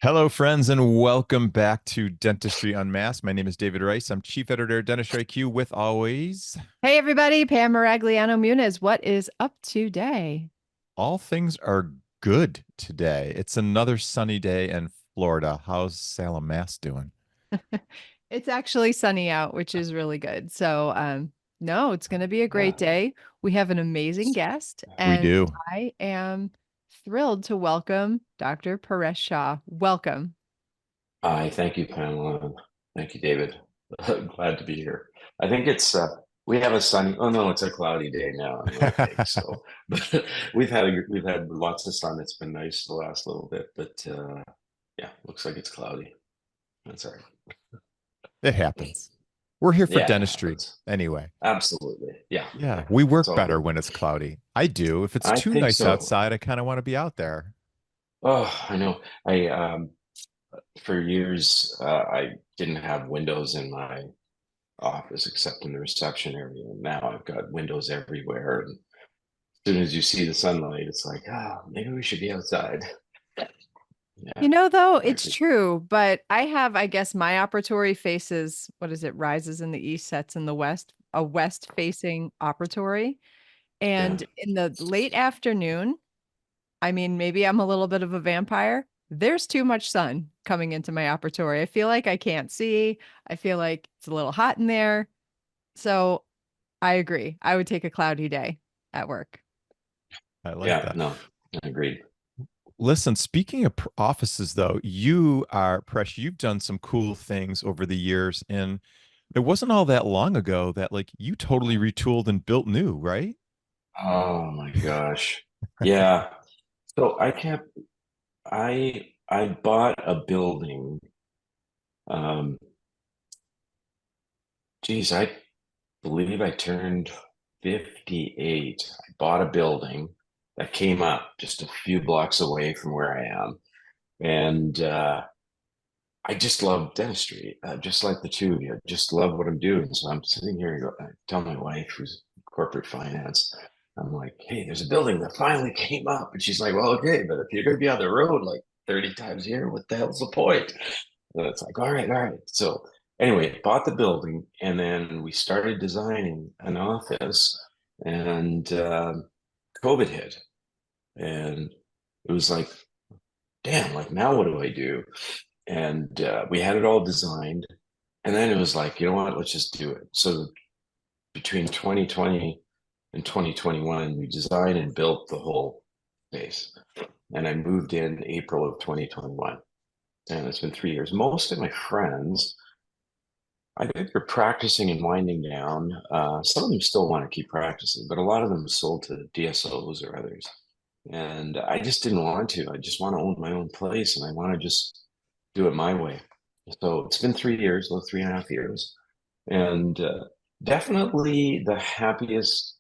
Hello, friends, and welcome back to Dentistry Unmasked. My name is David Rice. I'm Chief Editor at DentistryIQ with always Hey everybody, Pamela Maragliano-Muniz. What is up today? all things are good today. It's another sunny day in Florida. How's Salem Mass doing? It's actually sunny out, which is really good. No, it's going to be a great Yeah, day. We have an amazing guest, We and do. I am thrilled to welcome Dr. Paresh Shah. Welcome. I thank you, Pamela. Thank you, David. Glad to be here. I think we have a sunny. Oh no, it's a cloudy day now in Winnipeg. So, but we've had lots of sun. It's been nice the last little bit, but yeah, looks like it's cloudy. That's all right. It happens. We're here for Yeah, it dentistry happens. anyway. Absolutely. Yeah, Yeah, yeah. we It's work all better good. when it's cloudy. I do. If it's I too think nice so. outside, I kind of want to be out there. Oh, I know. I for years I didn't have windows in my office except in the reception area. And now I've got windows everywhere. And as soon as you see the sunlight, it's like, maybe we should be outside. Yeah, Though I it's agree. true, but I guess my operatory faces, what is it, rises in the east, sets in the west, a west facing operatory. Yeah. And in the late afternoon, I mean, maybe I'm a little bit of a vampire. There's too much sun coming into my operatory. I feel like I can't see. I feel like it's a little hot in there. So I agree. I would take a cloudy day at work. I like Yeah. that. No, I agreed. Listen, speaking of offices, though, you are, Presh, you've done some cool things over the years. And it wasn't all that long ago that, like, you totally retooled and built new, right? Oh my gosh. Yeah. So I bought a building. Um, geez, I believe I turned 58. I bought a building that came up just a few blocks away from where I am. And I just love dentistry, just like the two of you. I just love what I'm doing. So I'm sitting here and I tell my wife, who's corporate finance, I'm like, hey, there's a building that finally came up. And she's like, well, okay, but if you're going to be on the road like 30 times a year, what the hell's the point? And it's like, all right, all right. So anyway, bought the building and then we started designing an office and COVID hit. And it was like, damn, like now what do I do? And we had it all designed. And then it was like, you know what, let's just do it. So between 2020 and 2021, we designed and built the whole space. And I moved in April of 2021. And it's been 3 years. Most of my friends, I think they're practicing and winding down. Some of them still want to keep practicing, but a lot of them sold to DSOs or others. And I just didn't want to. I just want to own my own place and I want to just do it my way. So it's been 3 years, well, 3.5 years, and definitely the happiest.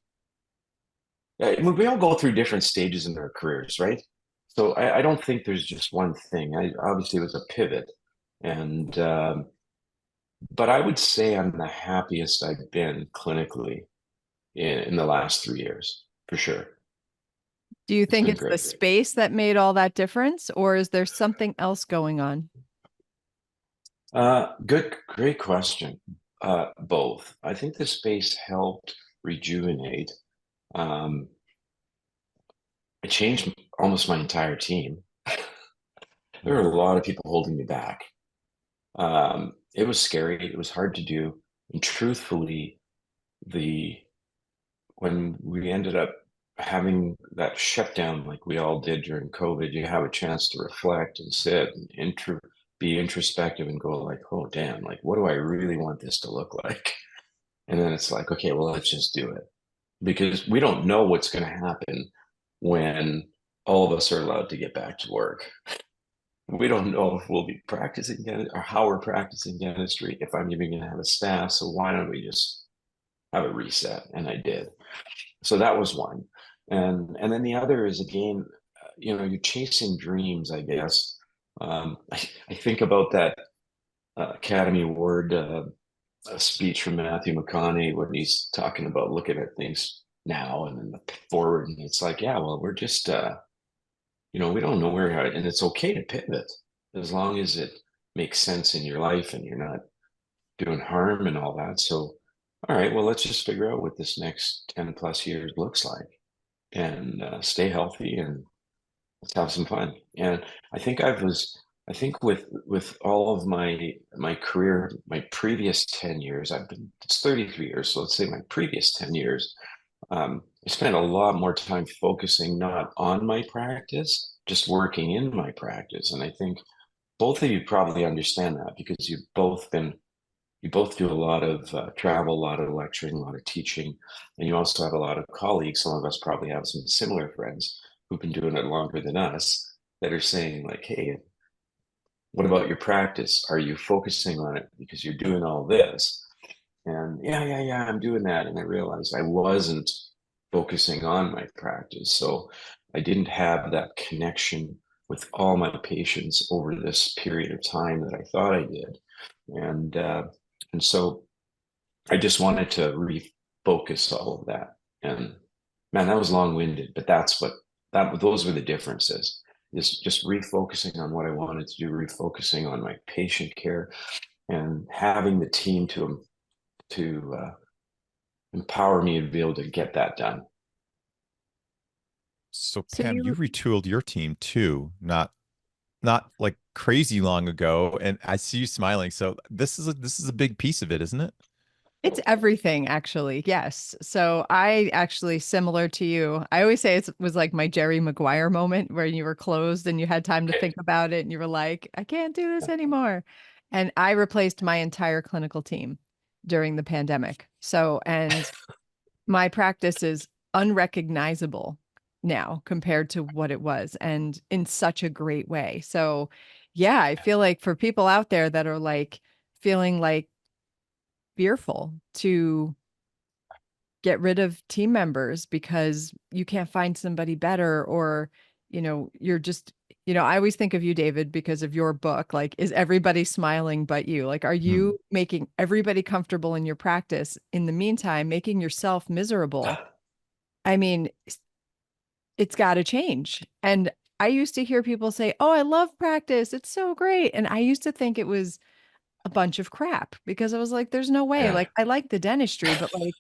We all go through different stages in our careers, right? So I don't think there's just one thing. I obviously it was a pivot, and but I would say I'm the happiest I've been clinically in the last 3 years, for sure. Do you It's think been it's the great. space that made all that difference, or is there something else going on? Great question. Both. I think the space helped rejuvenate. Um, I changed almost my entire team. There were a lot of people holding me back. It was scary. It was hard to do. And truthfully, the when we ended up having that shutdown like we all did during COVID, you have a chance to reflect and sit and be introspective and go like, oh damn, like what do I really want this to look like? And then it's like, okay, well, let's just do it. Because we don't know what's going to happen when all of us are allowed to get back to work. We don't know if we'll be practicing or how we're practicing dentistry, if I'm even going to have a staff. So why don't we just have a reset? And I did. So that was one. And then the other is again, you're chasing dreams, I guess. I think about that Academy Award a speech from Matthew McConaughey when he's talking about looking at things now and then forward. And it's like, yeah, well, we're just, we don't know where, and it's okay to pivot. as long as it makes sense in your life and you're not doing harm and all that. So, all right, well, let's just figure out what this next 10 plus years looks like and stay healthy and let's have some fun. And I think with all of my career, my previous 10 years, it's 33 years. So let's say my previous 10 years, I spent a lot more time focusing not on my practice, just working in my practice. And I think both of you probably understand that because you both do a lot of travel, a lot of lecturing, a lot of teaching, and you also have a lot of colleagues. Some of us probably have some similar friends who've been doing it longer than us that are saying like, hey, what about your practice? Are you focusing on it because you're doing all this? And yeah, I'm doing that. And I realized I wasn't focusing on my practice. So I didn't have that connection with all my patients over this period of time that I thought I did. And so I just wanted to refocus all of that. And man, that was long-winded, but those were the differences. Is just refocusing on what I wanted to do, refocusing on my patient care, and having the team to empower me to be able to get that done. So So Pam, you you retooled your team too, not like crazy long ago, and I see you smiling. So this is a big piece of it, isn't it? It's everything, actually. Yes. So I actually, similar to you, I always say it was like my Jerry Maguire moment where you were closed and you had time to think about it and you were like, I can't do this anymore. And I replaced my entire clinical team during the pandemic. So, and my practice is unrecognizable now compared to what it was, and in such a great way. So, yeah, I feel like for people out there that are like feeling like fearful to get rid of team members because you can't find somebody better, or you're just, I always think of you, David, because of your book, like, is everybody smiling but you? Like, are Hmm. you making everybody comfortable in your practice, in the meantime making yourself miserable? I mean, it's got to change. And I used to hear people say, oh, I love practice, it's so great, and I used to think it was a bunch of crap because I was like, there's no way. Yeah. Like, I like the dentistry, but like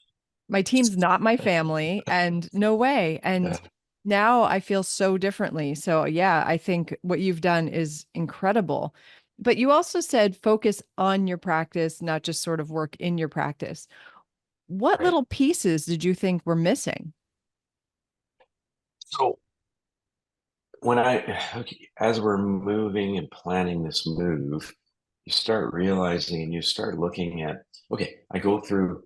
my team's not my family, and no way. And Yeah. now I feel so differently. So yeah, I think what you've done is incredible. But you also said focus on your practice, not just sort of work in your practice. What Right. little pieces did you think were missing? So as we're moving and planning this move, you start realizing and you start looking at, okay, I go through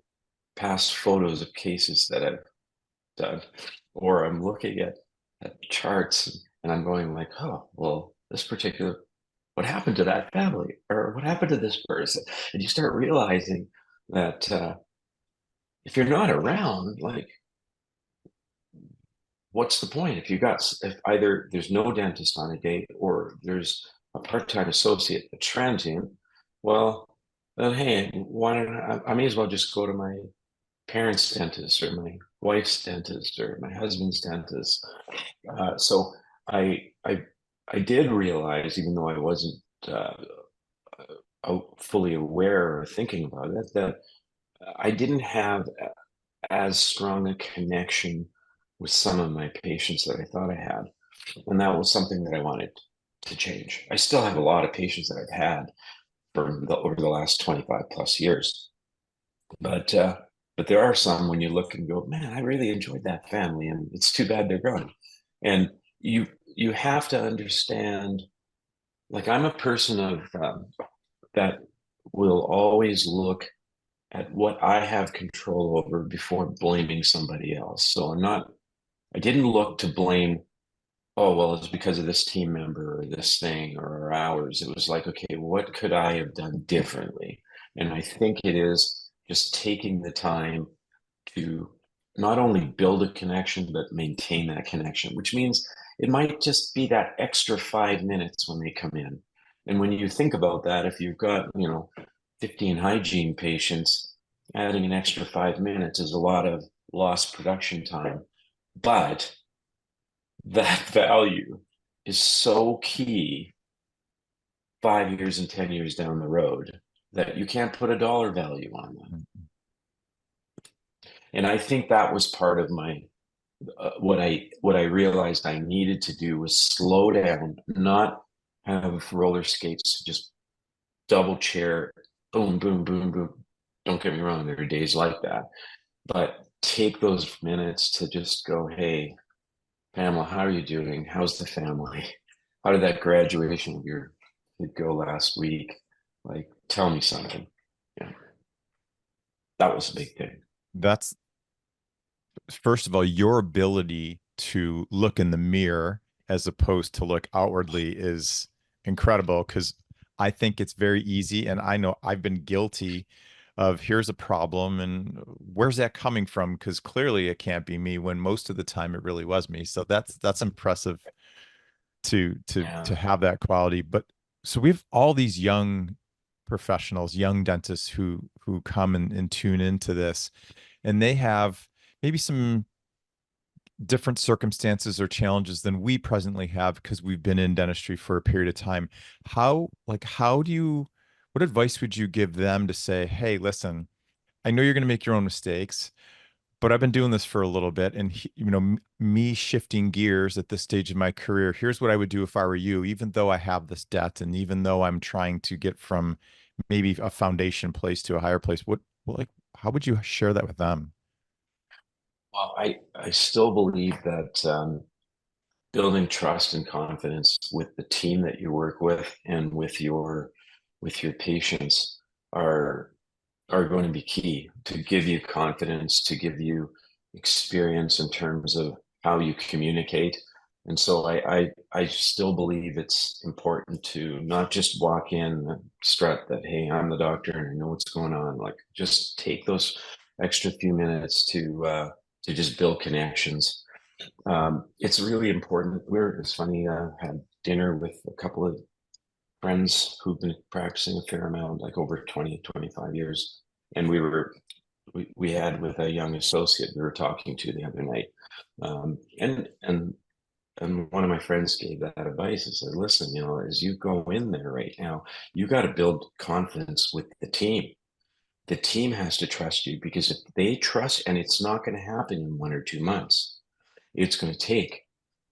past photos of cases that I've done, or I'm looking at charts and I'm going like, oh, well, what happened to that family? Or what happened to this person? And you start realizing that if you're not around, like, what's the point if either there's no dentist on a date or there's a part-time associate, a transient? Well, then hey, why don't I may as well just go to my parents' dentist or my wife's dentist or my husband's dentist. So I I I did realize, even though I wasn't fully aware or thinking about it, that I didn't have as strong a connection with some of my patients that I thought I had. And that was something that I wanted to change. I still have a lot of patients that I've had over the last 25 plus years. But there are some when you look and go, man, I really enjoyed that family, and it's too bad they're gone. And you have to understand, like, I'm a person of that will always look at what I have control over before blaming somebody else. So I didn't look to blame, oh, well, it's because of this team member or this thing or ours. It was like, okay, what could I have done differently? And I think it is just taking the time to not only build a connection, but maintain that connection, which means it might just be that extra 5 minutes when they come in. And when you think about that, if you've got, 15 hygiene patients, adding an extra 5 minutes is a lot of lost production time. But that value is so key 5 years and 10 years down the road that you can't put a dollar value on them. And I think that was part of my what I realized I needed to do was slow down, not have roller skates, just double chair, boom, boom, boom, boom. Don't get me wrong, there are days like that, but take those minutes to just go, hey, Pamela, how are you doing? How's the family? How did that graduation of your kid go last week? Like, tell me something. Yeah, that was a big thing. That's, first of all, your ability to look in the mirror as opposed to look outwardly is incredible, because I think it's very easy. And I know I've been guilty of, here's a problem and where's that coming from? Because clearly it can't be me, when most of the time it really was me. So that's impressive to Yeah. have that quality. But so we have all these young professionals, young dentists who come and tune into this, and they have maybe some different circumstances or challenges than we presently have because we've been in dentistry for a period of time. How do you, what advice would you give them to say, hey, listen, I know you're going to make your own mistakes, but I've been doing this for a little bit, and me shifting gears at this stage of my career, here's what I would do if I were you, even though I have this debt, and even though I'm trying to get from maybe a foundation place to a higher place, like, how would you share that with them? Well, I still believe that building trust and confidence with the team that you work with and with your patients are going to be key to give you confidence, to give you experience in terms of how you communicate. And so I still believe it's important to not just walk in and strut that, hey, I'm the doctor and I know what's going on. Like, just take those extra few minutes to just build connections. It's really important. It's funny, had dinner with a couple of friends who've been practicing a fair amount, like over 20, 25 years. And we had with a young associate we were talking to the other night. And one of my friends gave that advice. He said, listen, as you go in there right now, you got to build confidence with the team. The team has to trust you, because if they trust, and it's not going to happen in 1 or 2 months, it's going to take,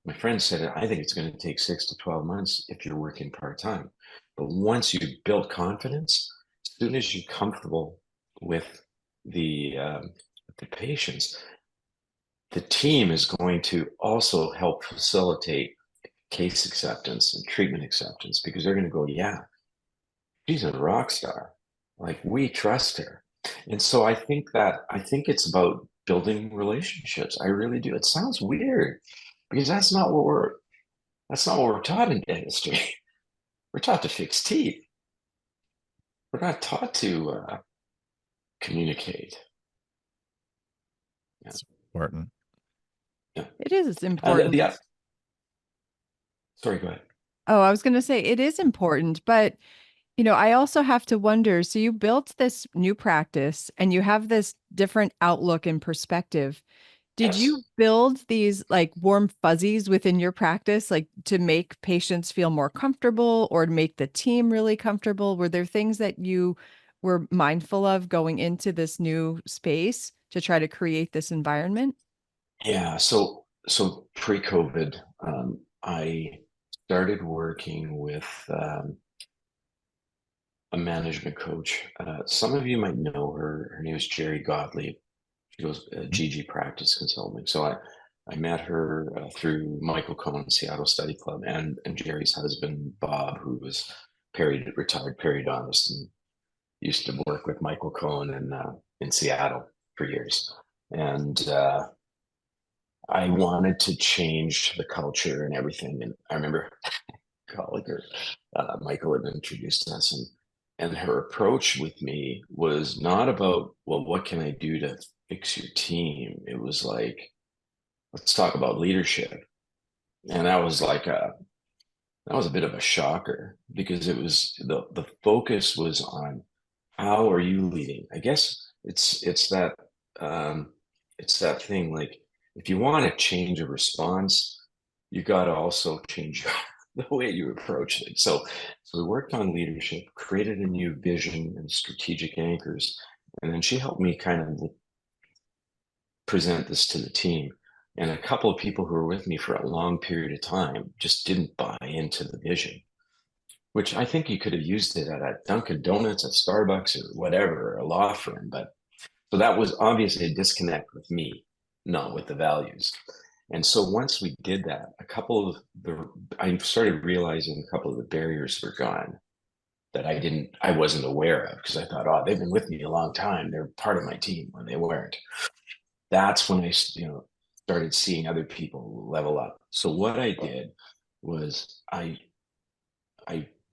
my friend said, I think it's going to take 6 to 12 months if you're working part-time. But once you build confidence, as soon as you're comfortable with the patients, the team is going to also help facilitate case acceptance and treatment acceptance, because they're going to go, yeah, she's a rock star. Like, we trust her. And so I think it's about building relationships. I really do. It sounds weird, because that's not what we're taught in dentistry. We're taught to fix teeth. We're not taught to communicate. Yeah. It's important. Yeah. It is important. Sorry, go ahead. Oh, I was going to say it is important, but I also have to wonder, so you built this new practice and you have this different outlook and perspective. Did Yes. you build these like warm fuzzies within your practice, like to make patients feel more comfortable or to make the team really comfortable? Were there things that you were mindful of going into this new space to try to create this environment? Yeah. So pre-COVID, I started working with a management coach. Some of you might know her. Her name is Jerry Gottlieb. She goes GG Practice Consulting. So I met her through Michael Cohen's Seattle Study Club, and Jerry's husband Bob, who was retired periodontist and used to work with Michael Cohen in Seattle for years. And I wanted to change the culture and everything. And I remember calling her. Michael had introduced us, and her approach with me was not about, well, what can I do to fix your team? It was like, let's talk about leadership. And that was a bit of a shocker, because it was the focus was on how are you leading? I guess it's that it's that thing, like, if you want to change a response, you got to also change the way you approach things. So we worked on leadership, created a new vision and strategic anchors, and then she helped me kind of present this to the team. And a couple of people who were with me for a long period of time just didn't buy into the vision, which I think you could have used it at a Dunkin' Donuts, at Starbucks, or whatever, or a law firm. But so that was obviously a disconnect with me, not with the values. And so once we did that, I started realizing a couple of the barriers were gone that I wasn't aware of, because I thought, oh, they've been with me a long time. They're part of my team, when they weren't. That's when I, started seeing other people level up. So what I did was I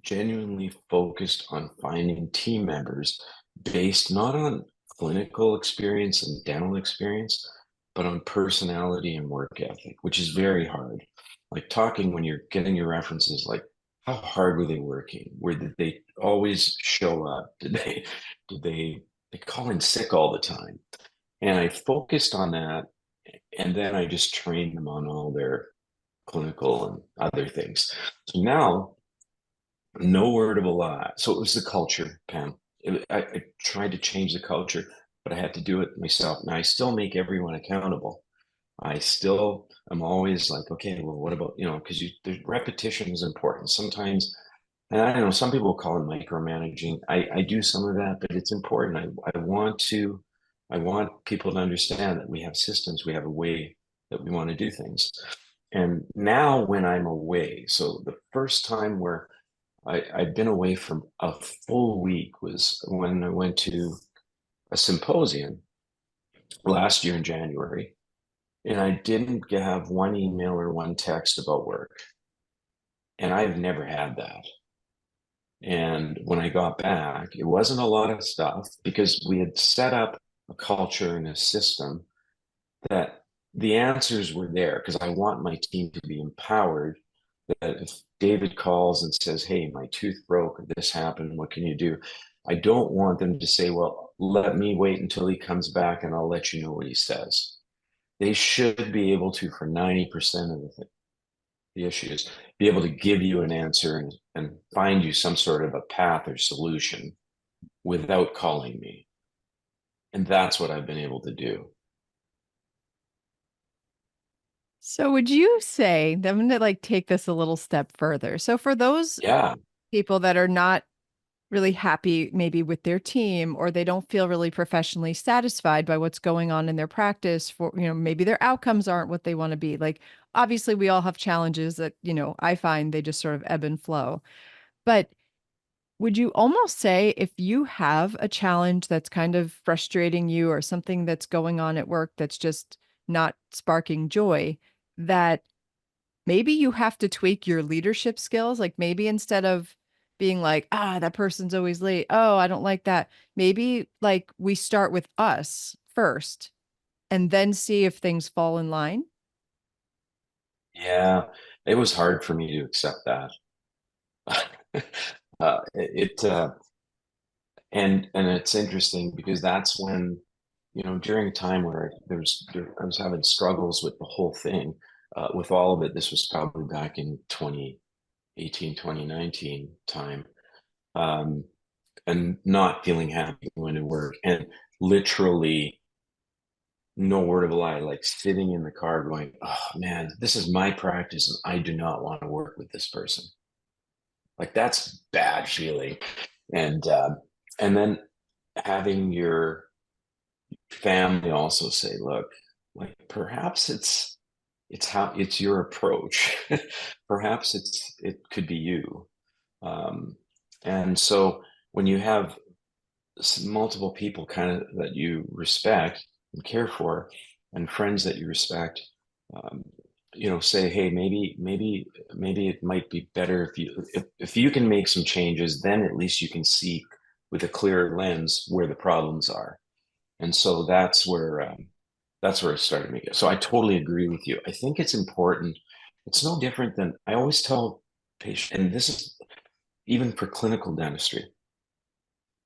genuinely focused on finding team members based not on clinical experience and dental experience, but on personality and work ethic, which is very hard. Like talking when you're getting your references, like how hard were they working? Did they always show up? Did they call in sick all the time? And I focused on that, and then I just trained them on all their clinical and other things. So now, no word of a lie. So it was the culture, Pam. I tried to change the culture, but I had to do it myself. Now I still make everyone accountable. I still am always like, okay, well, what about, because the repetition is important. Sometimes, and I don't know, some people call it micromanaging. I do some of that, but it's important. I want people to understand that we have systems, we have a way that we want to do things. And now when I'm away, so the first time where I've been away from a full week was when I went to a symposium last year in January, and I didn't have one email or one text about work. And I've never had that. And when I got back, it wasn't a lot of stuff, because we had set up a culture and a system that the answers were there, because I want my team to be empowered, that if David calls and says, hey, my tooth broke, or this happened, what can you do? I don't want them to say, well, let me wait until he comes back and I'll let you know what he says. They should be able to, for 90% of the issues, be able to give you an answer and find you some sort of a path or solution without calling me. And that's what I've been able to do. So would you say, I'm going to take this a little step further. So for those Yeah. people that are not really happy maybe with their team, or they don't feel really professionally satisfied by what's going on in their practice, for, maybe their outcomes aren't what they want to be. Like, obviously we all have challenges that, I find they just sort of ebb and flow. But would you almost say, if you have a challenge that's kind of frustrating you, or something that's going on at work that's just not sparking joy, that maybe you have to tweak your leadership skills? Like, maybe instead of being like, that person's always late, oh, I don't like that, maybe we start with us first and then see if things fall in line. Yeah. It was hard for me to accept that. It and it's interesting, because that's when, during a time where I was having struggles with the whole thing, with all of it. This was probably back in 2018, 2019 time, and not feeling happy going to work, and literally, no word of a lie, like sitting in the car going, oh man, this is my practice and I do not want to work with this person. Like, that's bad feeling. And then having your family also say, look, like, perhaps it's your approach. Perhaps it could be you. And so when you have multiple people kind of that you respect and care for, and friends that you respect, um, say, hey, maybe it might be better if you can make some changes, then at least you can see with a clearer lens where the problems are. And so that's where it started me. So I totally agree with you. I think it's important. It's no different than I always tell patients, and this is even for clinical dentistry.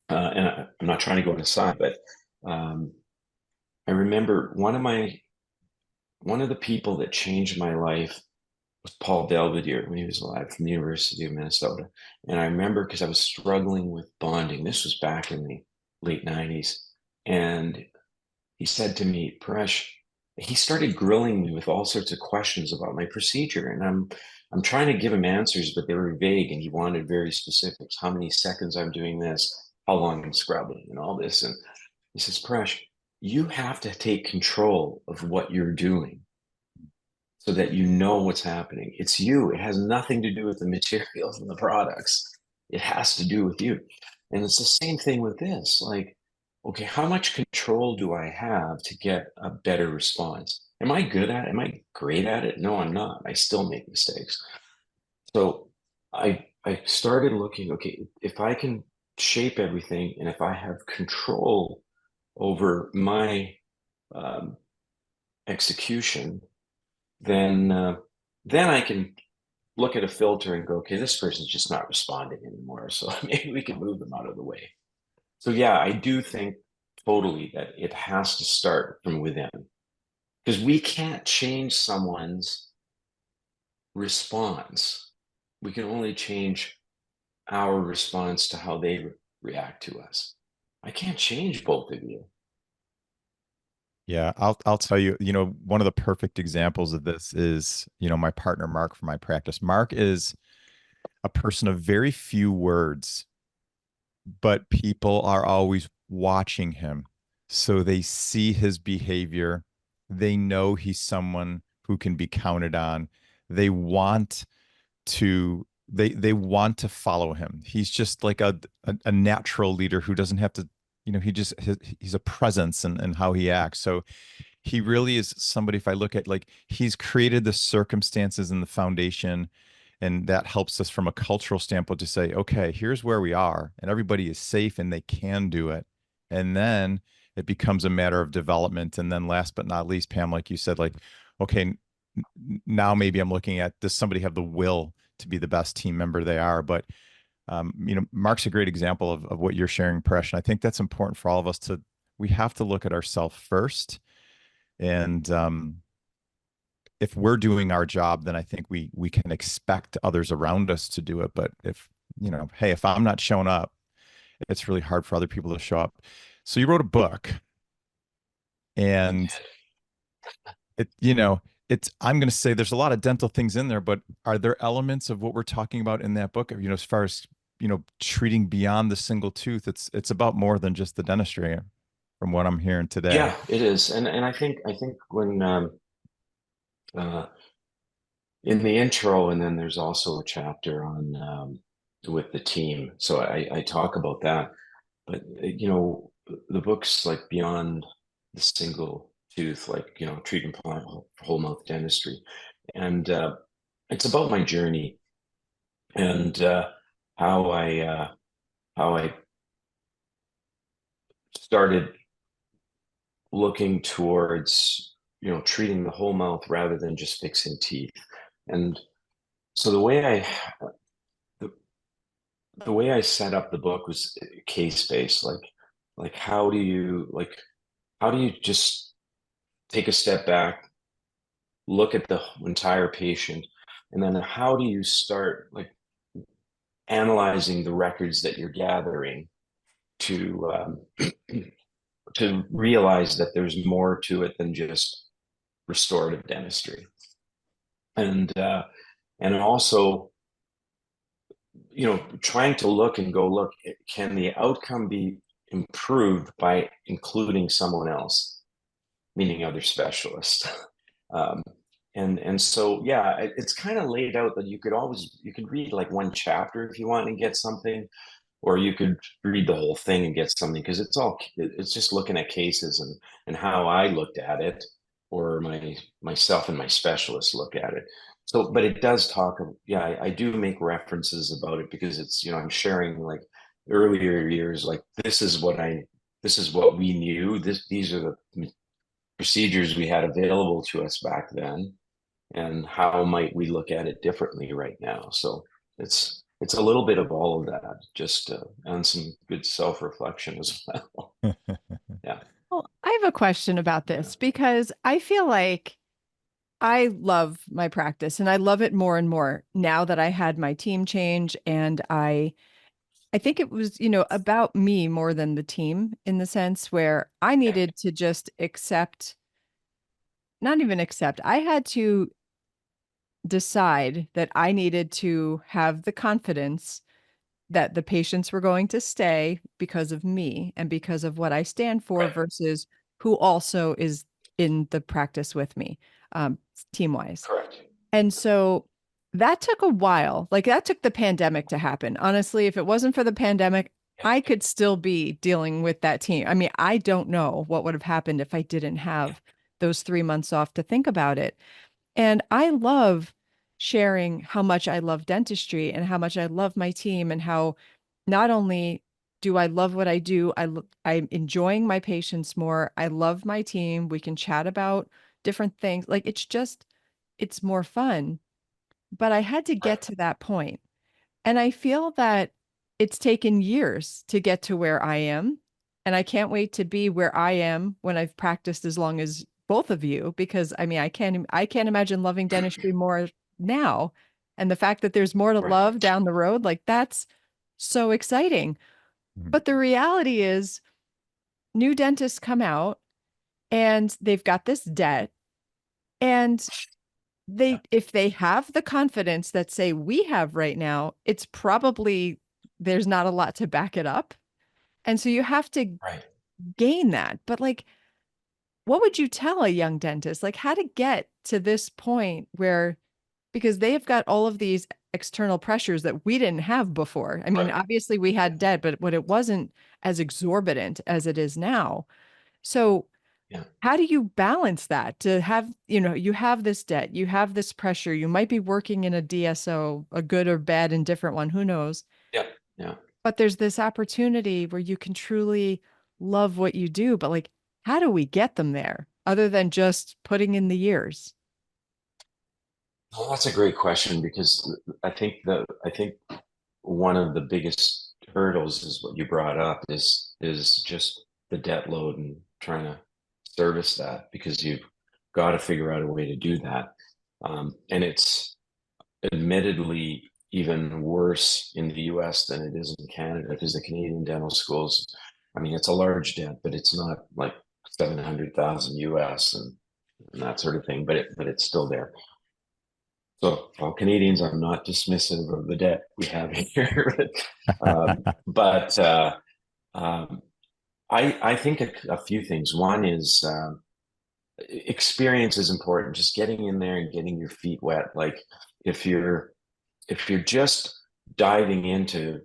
And I'm not trying to go on a side, but I remember one of the people that changed my life with Paul Belvedere when he was alive from the University of Minnesota. And I remember because I was struggling with bonding. This was back in the late 90s. And he said to me, Paresh, he started grilling me with all sorts of questions about my procedure. And I'm trying to give him answers, but they were vague and he wanted very specifics. How many seconds I'm doing this, how long I'm scrubbing, and all this. And he says, Paresh, you have to take control of what you're doing so that you know what's happening. It's you. It has nothing to do with the materials and the products. It has to do with you. And it's the same thing with this. Like, okay, how much control do I have to get a better response? Am I good at it? Am I great at it? No, I'm not. I still make mistakes. So I started looking, okay, if I can shape everything and if I have control over my execution, then I can look at a filter and go, okay, this person's just not responding anymore. So maybe we can move them out of the way. So yeah, I do think totally that it has to start from within because we can't change someone's response. We can only change our response to how they react to us. I can't change both of you. Yeah, I'll tell you, one of the perfect examples of this is, my partner Mark for my practice. Mark is a person of very few words, but people are always watching him. So they see his behavior. They know he's someone who can be counted on. They want they want to follow him. He's just like a natural leader who doesn't have to, he's a presence in how he acts. So he really is somebody, if I look at like he's created the circumstances and the foundation, and that helps us from a cultural standpoint to say, okay, here's where we are, and everybody is safe and they can do it. And then it becomes a matter of development. And then last but not least, Pam, like you said, like, okay, now maybe I'm looking at, does somebody have the will to be the best team member they are? But Mark's a great example of what you're sharing, Paresh. And I think that's important for all of us we have to look at ourselves first. And if we're doing our job, then I think we can expect others around us to do it. But if, hey, if I'm not showing up, it's really hard for other people to show up. So you wrote a book, and I'm going to say there's a lot of dental things in there, but are there elements of what we're talking about in that book, as far as, treating beyond the single tooth? It's about more than just the dentistry from what I'm hearing today. Yeah, it is. And I think when uh, in the intro, and then there's also a chapter on with the team. So I talk about that. But the book's like beyond the single tooth, like treatment plan for whole mouth dentistry, and it's about my journey and how I started looking towards treating the whole mouth rather than just fixing teeth. And so the, the way I set up the book was case based, like how do you just take a step back, look at the entire patient, and then how do you start like analyzing the records that you're gathering to to realize that there's more to it than just restorative dentistry, and also trying to look and go, look, can the outcome be improved by including someone else, meaning other specialists. um, and so yeah, it's kind of laid out that you could read like one chapter if you want and get something, or you could read the whole thing and get something, because it's just looking at cases and how I looked at it, or myself and my specialists look at it. So but it does talk of, yeah, I do make references about it because it's I'm sharing like earlier years, like this is what we knew, these are the procedures we had available to us back then, and how might we look at it differently right now. So it's a little bit of all of that, just and some good self-reflection as well. Yeah. Well, I have a question about this because I feel like I love my practice and I love it more and more now that I had my team change. And I think it was, about me more than the team, in the sense where I Yeah. needed to just accept, not even accept, I had to decide that I needed to have the confidence that the patients were going to stay because of me and because of what I stand for Right. versus who also is in the practice with me, team wise. Correct. And so that took a while. Like, that took the pandemic to happen. Honestly, if it wasn't for the pandemic, Yeah. I could still be dealing with that team. I mean, I don't know what would have happened if I didn't Yeah. have those 3 months off to think about it. And I love sharing how much I love dentistry and how much I love my team, and how not only do I love what I do, I'm enjoying my patients more. I love my team. We can chat about different things. Like, it's more fun. But I had to Right. get to that point. And I feel that it's taken years to get to where I am. And I can't wait to be where I am when I've practiced as long as both of you, because I mean, I can't imagine loving dentistry more now. And the fact that there's more to Right. love down the road, like, that's so exciting. Mhm. But the reality is, new dentists come out and they've got this debt, and Yeah. if they have the confidence that, say, we have right now, it's probably, there's not a lot to back it up. And so you have to Right. gain that. But, like, what would you tell a young dentist, like, how to get to this point where, because they have got all of these external pressures that we didn't have before. I mean, Right. obviously we had debt, but what, it wasn't as exorbitant as it is now. So Yeah. how do you balance that, to have, you have this debt, you have this pressure, you might be working in a DSO, a good or bad, indifferent one, who knows? Yeah. Yeah. But there's this opportunity where you can truly love what you do. But, like, how do we get them there other than just putting in the years? Well, that's a great question, because I think one of the biggest hurdles is what you brought up, is just the debt load and trying to service that, because you've got to figure out a way to do that. And it's admittedly even worse in the US than it is in Canada, because the Canadian dental schools, I mean, it's a large debt, but it's not like 700,000 US and that sort of thing, but it's still there. So, well, Canadians are not dismissive of the debt we have here. But um, I think a few things. One is experience is important. Just getting in there and getting your feet wet. Like, if you're just diving into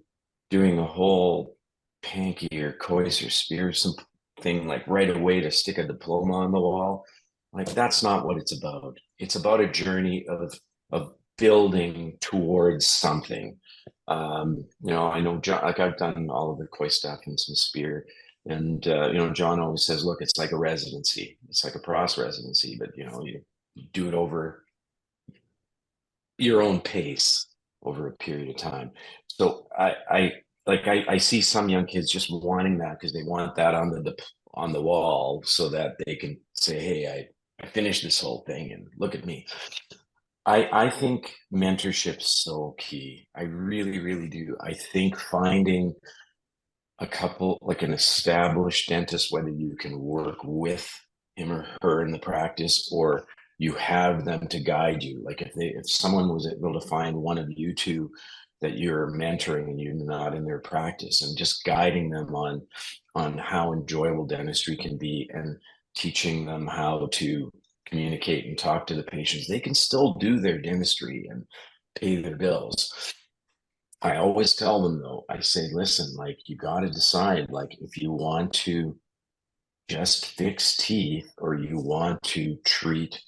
doing a whole Pankey or Cois or Spear something like right away to stick a diploma on the wall, like, that's not what it's about. It's about a journey of building towards something. I know John, like, I've done all of the Cois stuff and some Spear, and John always says, look, it's like a residency. It's like a pros residency, but you do it over your own pace over a period of time. So I see some young kids just wanting that because they want that on the wall, so that they can say, hey, I finished this whole thing and look at me. I think mentorship's so key. I really, really do. I think finding a couple, like an established dentist, whether you can work with him or her in the practice, or you have them to guide you. Like, if someone was able to find one of you two that you're mentoring and you're not in their practice, and just guiding them on how enjoyable dentistry can be, and teaching them how to communicate and talk to the patients, they can still do their dentistry and pay their bills. I always tell them, though, I say, listen, like, you got to decide, like, if you want to just fix teeth or you want to treat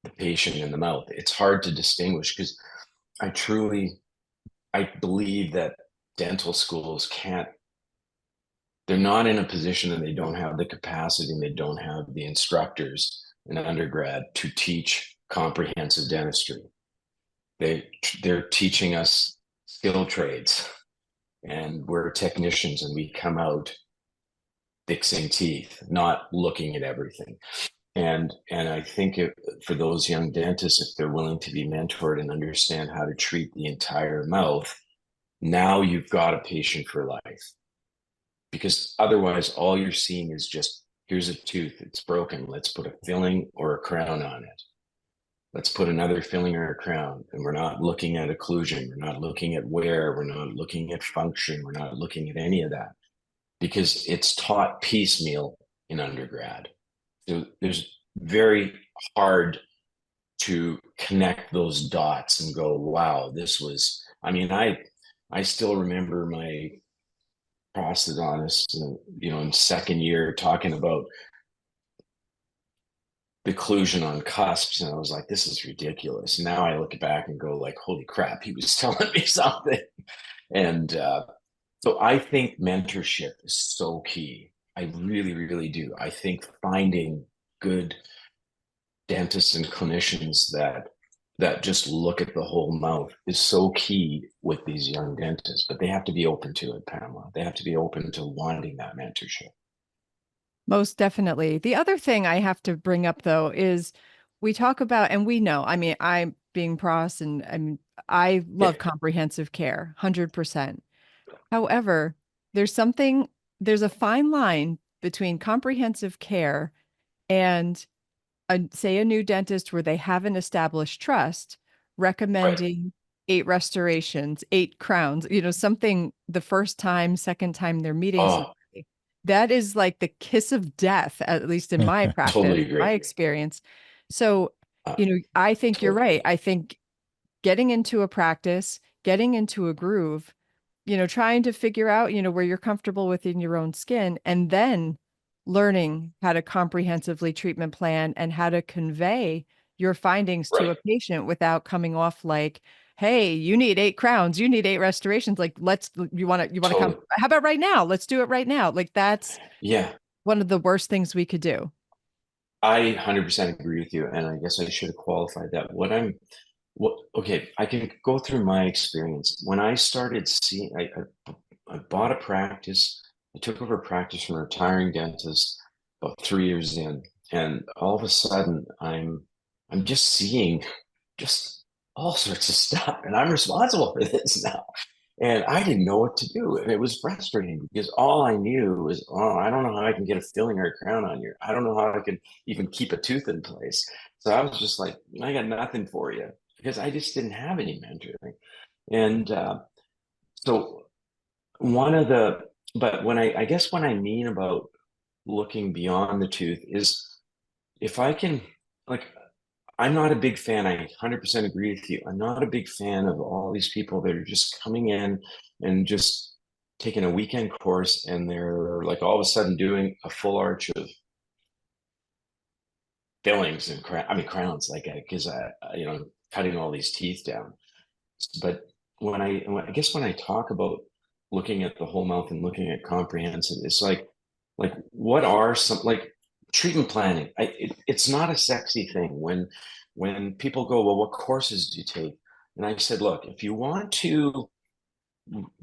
the patient in the mouth. It's hard to distinguish, because I believe that dental schools they're not in a position, and they don't have the capacity, and they don't have the instructors in undergrad to teach comprehensive dentistry. They're teaching us skill trades, and we're technicians, and we come out fixing teeth, not looking at everything. And I think for those young dentists, if they're willing to be mentored and understand how to treat the entire mouth, now you've got a patient for life. Because otherwise, all you're seeing is just, here's a tooth, it's broken. Let's put a filling or a crown on it. Let's put another filling or a crown. And we're not looking at occlusion. We're not looking at wear. We're not looking at function. We're not looking at any of that because it's taught piecemeal in undergrad. So there's very hard to connect those dots and go, wow, this was, I mean, I still remember my prosthodontist, in second year talking about the occlusion on cusps, and I was like, this is ridiculous. Now I look back and go like, holy crap, he was telling me something. And so I think mentorship is so key. I really, really do. I think finding good dentists and clinicians that just look at the whole mouth is so key with these young dentists, but they have to be open to it, Pamela. They have to be open to wanting that mentorship. Most definitely. The other thing I have to bring up though is we talk about, and we know, I mean, I'm being pros and I love comprehensive care, 100%. However, there's a fine line between comprehensive care and say a new dentist where they haven't established trust, Right. recommending 8 restorations, 8 crowns, something the first time, second time they're meeting Oh, somebody. That is like the kiss of death, at least in my practice, totally agree. my experience. So, Uh, I think you're totally. right. I think getting into a practice, getting into a groove, trying to figure out, where you're comfortable within your own skin, and then learning how to comprehensively treatment plan and how to convey your findings to Right. a patient without coming off like, hey, you need 8 crowns, you need 8 restorations. Like, you want to come, Totally. how about right now? Let's do it right now. Like, that's Yeah. one of the worst things we could do. I 100% agree with you. And I guess I should have qualified that. Okay, I can go through my experience. When I started seeing, I bought a practice. I took over a practice from a retiring dentist about 3 years in, and all of a sudden, I'm just seeing just all sorts of stuff, and I'm responsible for this now. And I didn't know what to do, and it was frustrating because all I knew was, oh, I don't know how I can get a filling or a crown on you. I don't know how I can even keep a tooth in place. So I was just like, I got nothing for you because I just didn't have any mentoring. And so one of the, but I guess what I mean about looking beyond the tooth is if I can, like, I'm not a big fan. I 100% agree with you. I'm not a big fan of all these people that are just coming in and just taking a weekend course and they're like all of a sudden doing a full arch of fillings and crowns, like because cutting all these teeth down. But I guess when I talk about looking at the whole mouth and looking at comprehensive, it's like what are some like treatment planning? It's not a sexy thing when people go, well, what courses do you take? And I said, look, if you want to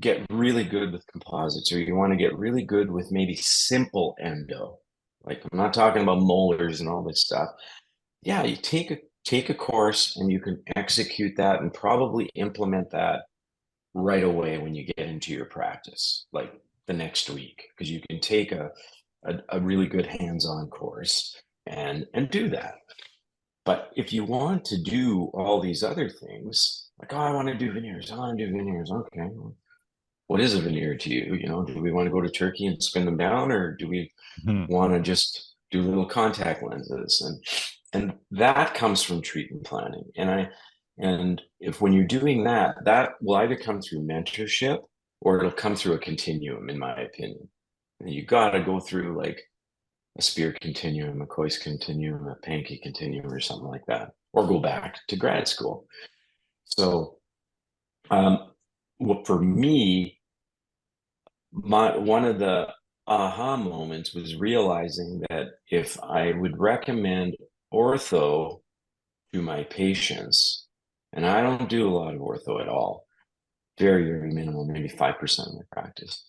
get really good with composites or you want to get really good with maybe simple endo, like I'm not talking about molars and all this stuff. Yeah, you take a course and you can execute that and probably implement that right away when you get into your practice, like the next week, because you can take a really good hands-on course and do that. But if you want to do all these other things, like, oh, I want to do veneers, I want to do veneers. Okay, well, what is a veneer to you? Do we want to go to Turkey and spin them down, or do we Mhm. want to just do little contact lenses? And that comes from treatment planning. And if when you're doing that, that will either come through mentorship or it'll come through a continuum, in my opinion. And you got to go through like a spear continuum, a Coyce continuum, a Pankey continuum, or something like that, or go back to grad school. So, well, for me, one of the aha moments was realizing that if I would recommend ortho to my patients, and I don't do a lot of ortho at all, very, very minimal, maybe 5% of my practice.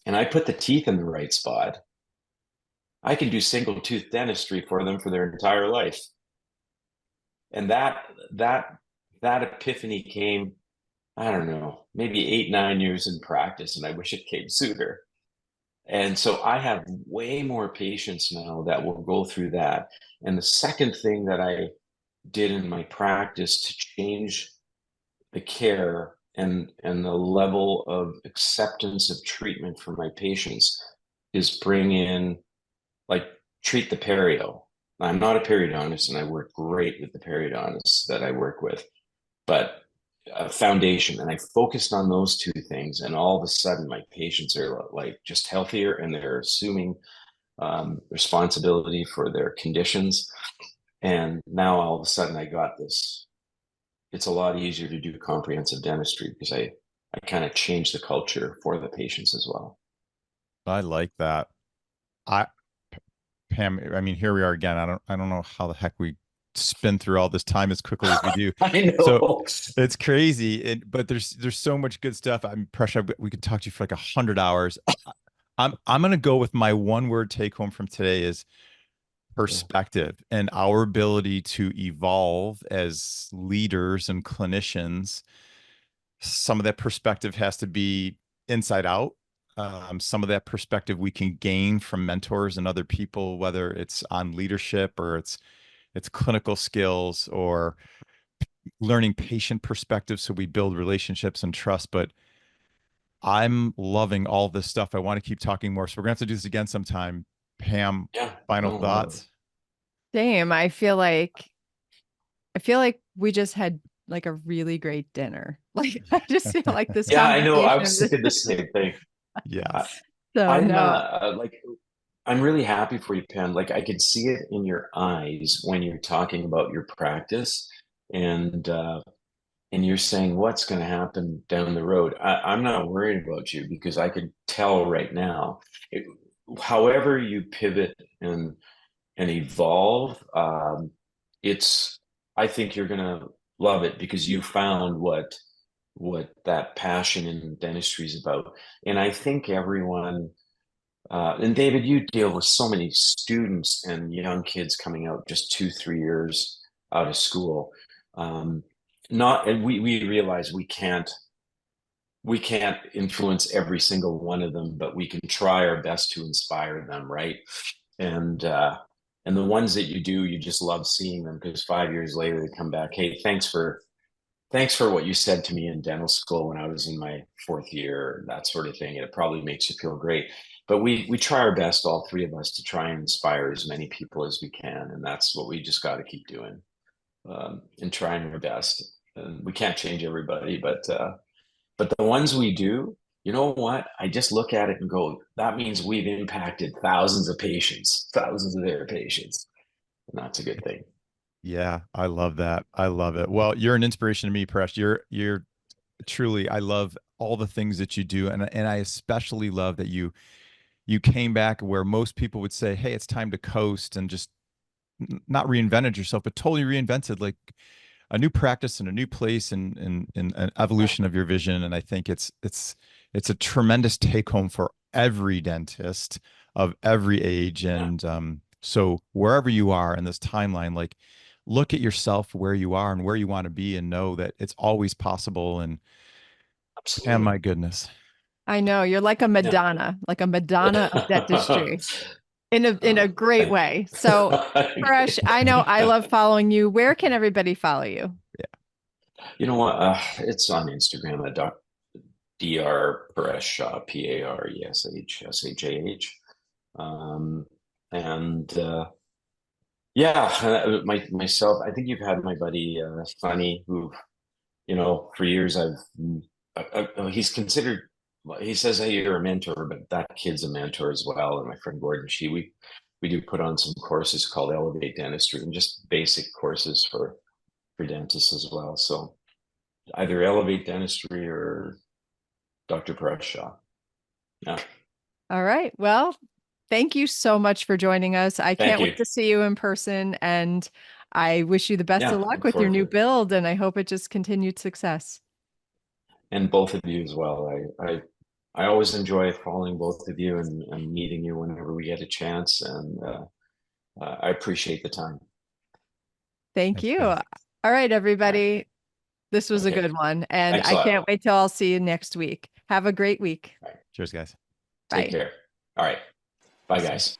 And I put the teeth in the right spot. I can do single tooth dentistry for them for their entire life. And that epiphany came, I don't know, maybe 8, 9 years in practice, and I wish it came sooner. And so I have way more patients now that will go through that. And the second thing that I did in my practice to change the care and the level of acceptance of treatment for my patients is bring in, like, treat the perio. I'm not a periodontist, and I work great with the periodontists that I work with, but a foundation, and I focused on those two things, and all of a sudden my patients are like just healthier, and they're assuming responsibility for their conditions. And now all of a sudden I got this, it's a lot easier to do comprehensive dentistry because I kind of changed the culture for the patients as well. I like that. I Pam, I mean, here we are again. I don't know how the heck we spin through all this time as quickly as we do. I So know. it's crazy. But there's so much good stuff. I'm pressure. We could talk to you for like 100 hours. I'm gonna go with my one word take home from today is perspective and our ability to evolve as leaders and clinicians. Some of that perspective has to be inside out. Some of that perspective we can gain from mentors and other people, whether it's on leadership or it's clinical skills or learning patient perspective. So we build relationships and trust. But I'm loving all this stuff. I want to keep talking more. So we're gonna have to do this again sometime. Pam, Yeah. final No, thoughts? Same. I feel like we just had like a really great dinner. Like I just feel like this yeah, I know. I was conversation. thinking the same thing. I, Yes. So I'm no, like, I'm really happy for you, Pam. Like, I could see it in your eyes when you're talking about your practice, and you're saying what's going to happen down the road. I'm not worried about you because I could tell right now. However you pivot and evolve, it's. I think you're going to love it because you found what that passion in dentistry is about. And I think everyone, and David, you deal with so many students and young kids coming out just 2, 3 years out of school. Not, and we realize we can't influence every single one of them, but we can try our best to inspire them, right? And the ones that you do, you just love seeing them because 5 years later they come back, hey, thanks for what you said to me in dental school when I was in my fourth year, that sort of thing. And it probably makes you feel great. But we try our best, all three of us, to try and inspire as many people as we can. And that's what we just got to keep doing, and trying our best. And we can't change everybody, but the ones we do, you know what? I just look at it and go, that means we've impacted thousands of patients, thousands of their patients. And that's a good thing. Yeah, I love that. I love it. Well, you're an inspiration to me, Presh. You're truly, I love all the things that you do. And I especially love that you came back where most people would say, hey, it's time to coast and just not reinvented yourself, but totally reinvented like a new practice and a new place and an evolution of your vision. And I think it's a tremendous take home for every dentist of every age. And so wherever you are in this timeline, like look at yourself where you are and where you want to be and know that it's always possible. And Absolutely. my goodness. I know you're Yeah. like a Madonna of dentistry in a great way. So, Paresh, I know I love following you. Where can everybody follow you? You know what? It's on Instagram at Dr. Paresh, Pareshshah. And yeah, myself. I think you've had my buddy Funny, who, for years he's considered. He says, "Hey, you're a mentor," but that kid's a mentor as well. And my friend Gordon Shee, we do put on some courses called Elevate Dentistry, and just basic courses for dentists as well. So either Elevate Dentistry or Dr. Paresh Shah. Yeah. All right. Well, thank you so much for joining us. I Thank can't you. wait to see you in person, and I wish you the best Yeah, of luck look with your forward to new it. build, and I hope it just continued success. And both of you as well. I always enjoy following both of you and meeting you whenever we get a chance. And I appreciate the time. Thank That's you. good. All right, everybody. This was a Okay. good one. And Thanks a I lot. can't wait till I'll see you next week. Have a great week. Cheers, guys. Take Bye. care. All right. Bye, guys.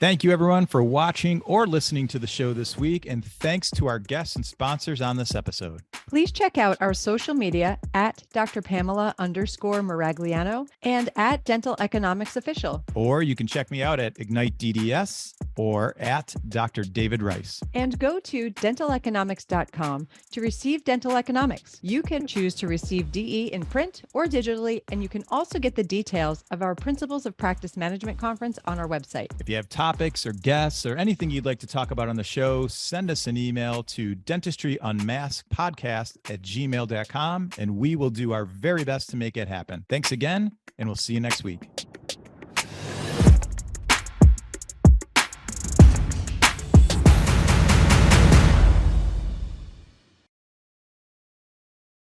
Thank you, everyone, for watching or listening to the show this week. And thanks to our guests and sponsors on this episode. Please check out our social media at Dr. Pamela_Maragliano and at Dental Economics Official. Or you can check me out at igniteDDS or at Dr. David Rice. And go to dentaleconomics.com to receive dental economics. You can choose to receive DE in print or digitally, and you can also get the details of our Principles of Practice Management conference on our website. If you have topics or guests or anything you'd like to talk about on the show, send us an email to dentistryunmaskpodcast@gmail.com, and we will do our very best to make it happen. Thanks again, and we'll see you next week.